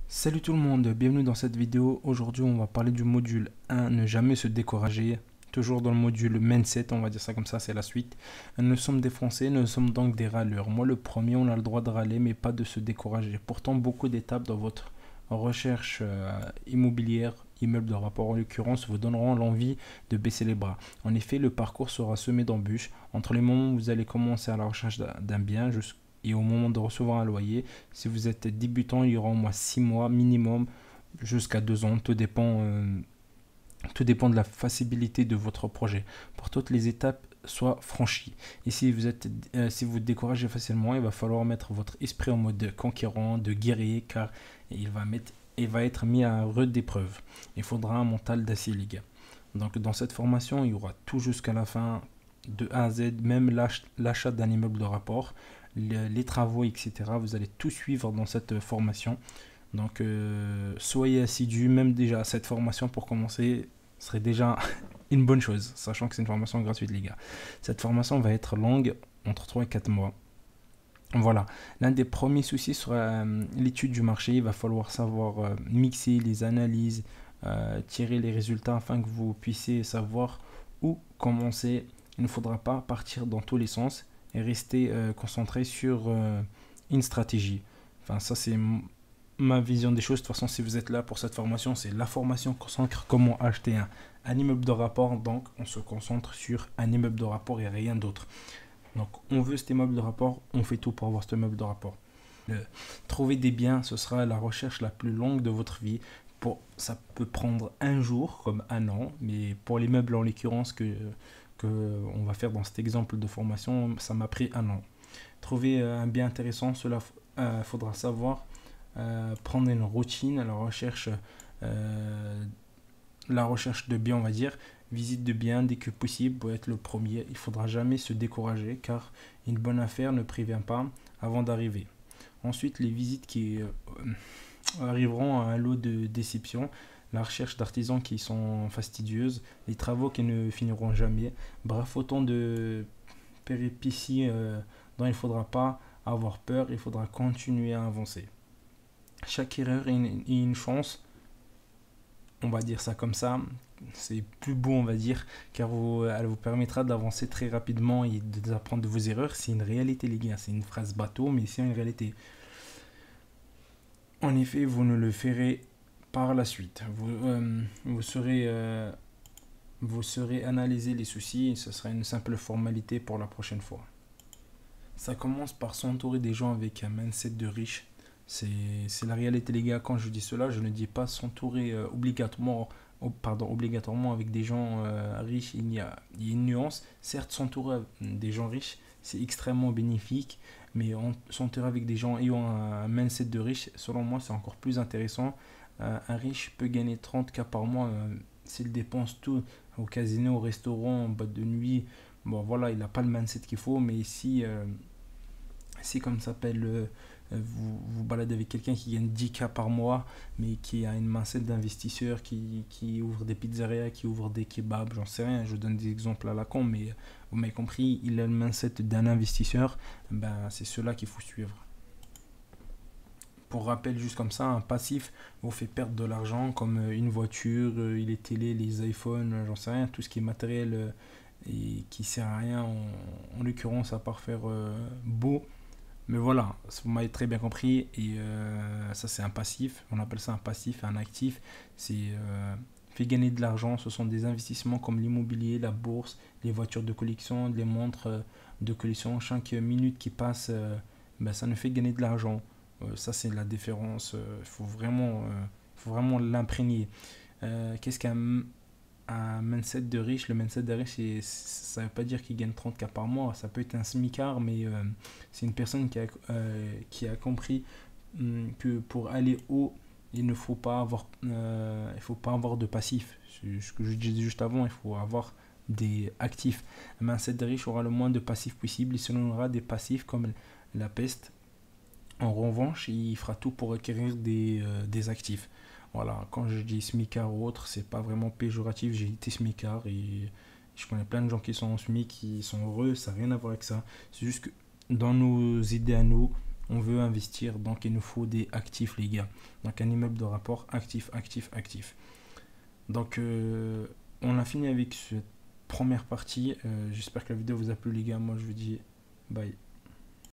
Salut tout le monde, bienvenue dans cette vidéo. Aujourd'hui on va parler du module 1, ne jamais se décourager. Toujours dans le module mindset, on va dire ça comme ça, c'est la suite. Nous sommes des Français, nous sommes donc des râleurs. Moi le premier, on a le droit de râler mais pas de se décourager. Pourtant beaucoup d'étapes dans votre recherche immobilière, immeuble de rapport en l'occurrence, vous donneront l'envie de baisser les bras. En effet, le parcours sera semé d'embûches. Entre les moments où vous allez commencer à la recherche d'un bien et au moment de recevoir un loyer, si vous êtes débutant, il y aura au moins 6 mois minimum jusqu'à 2 ans. Tout dépend de la faisabilité de votre projet. Pour toutes les étapes soient franchies. Et si vous découragez facilement, il va falloir mettre votre esprit en mode conquérant, de guerrier, car il va être mis à rude épreuve. Il faudra un mental d'acier, les gars. Donc dans cette formation, il y aura tout jusqu'à la fin, de A à Z, même l'achat d'un immeuble de rapport, les travaux, etc. Vous allez tout suivre dans cette formation. Donc soyez assidus, même déjà à cette formation pour commencer, ce serait déjà une bonne chose, sachant que c'est une formation gratuite, les gars. Cette formation va être longue, entre 3 et 4 mois. Voilà, l'un des premiers soucis sera l'étude du marché. Il va falloir savoir mixer les analyses, tirer les résultats afin que vous puissiez savoir où commencer. Il ne faudra pas partir dans tous les sens et rester concentré sur une stratégie. Enfin, ça, c'est ma vision des choses. De toute façon, si vous êtes là pour cette formation, c'est la formation consacre comment acheter un immeuble de rapport. Donc, on se concentre sur un immeuble de rapport et rien d'autre. Donc, on veut cet immeuble de rapport, on fait tout pour avoir cet immeuble de rapport. Trouver des biens, ce sera la recherche la plus longue de votre vie. Ça peut prendre un jour, comme un an, mais pour les meubles en l'occurrence que on va faire dans cet exemple de formation, ça m'a pris un an. Trouver un bien intéressant, cela faudra savoir prendre une routine à la recherche de biens, on va dire, visite de biens dès que possible pour être le premier. Il ne faudra jamais se décourager car une bonne affaire ne prévient pas avant d'arriver. Ensuite, les visites qui arriveront à un lot de déceptions, la recherche d'artisans qui sont fastidieuses, les travaux qui ne finiront jamais. Bref, autant de péripéties dont il ne faudra pas avoir peur, il faudra continuer à avancer. Chaque erreur est une chance, on va dire ça comme ça, c'est plus beau on va dire, car elle vous permettra d'avancer très rapidement et d'apprendre de vos erreurs. C'est une réalité les gars, c'est une phrase bateau mais c'est une réalité. En effet, vous ne le ferez par la suite. Vous saurez analyser les soucis et ce sera une simple formalité pour la prochaine fois. Ça commence par s'entourer des gens avec un mindset de riche. C'est la réalité les gars, quand je dis cela, je ne dis pas s'entourer obligatoirement avec des gens riches. Il y a une nuance. Certes, s'entourer des gens riches, c'est extrêmement bénéfique, mais s'entourer avec des gens ayant un mindset de riche, selon moi, c'est encore plus intéressant. Un riche peut gagner 30K par mois s'il dépense tout au casino, au restaurant, en boîte de nuit. Bon, voilà, il n'a pas le mindset qu'il faut, mais si comme ça s'appelle, vous baladez avec quelqu'un qui gagne 10K par mois, mais qui a une mindset d'investisseur, qui ouvre des pizzerias, qui ouvre des kebabs, j'en sais rien, je donne des exemples à la con, mais vous m'avez compris, il a le mindset d'un investisseur, ben c'est cela qu'il faut suivre. Pour rappel, juste comme ça, un passif vous fait perdre de l'argent, comme une voiture, les télés, les iPhones, j'en sais rien, tout ce qui est matériel et qui sert à rien en l'occurrence à part faire beau. Mais voilà, vous m'avez très bien compris. Et ça, c'est un passif. On appelle ça un passif, un actif. C'est fait gagner de l'argent. Ce sont des investissements comme l'immobilier, la bourse, les voitures de collection, les montres de collection. Chaque minute qui passe, ben, ça nous fait gagner de l'argent. Ça, c'est la différence. Faut vraiment l'imprégner. Qu'est-ce qu'un mindset de riche? Le mindset de riche, ça ne veut pas dire qu'il gagne 30K par mois. Ça peut être un smicard, mais c'est une personne qui a compris que pour aller haut, il faut pas avoir de passif. C'est ce que je disais juste avant, il faut avoir des actifs. Un mindset de riche aura le moins de passifs possible. Il se donnera des passifs comme la peste. En revanche, il fera tout pour acquérir des actifs. Voilà, quand je dis smicard ou autre, c'est pas vraiment péjoratif. J'ai été smicard et je connais plein de gens qui sont en SMIC, qui sont heureux, ça n'a rien à voir avec ça. C'est juste que dans nos idées à nous, on veut investir, donc il nous faut des actifs, les gars. Donc un immeuble de rapport actif, actif, actif. Donc on a fini avec cette première partie. J'espère que la vidéo vous a plu, les gars. Moi je vous dis bye.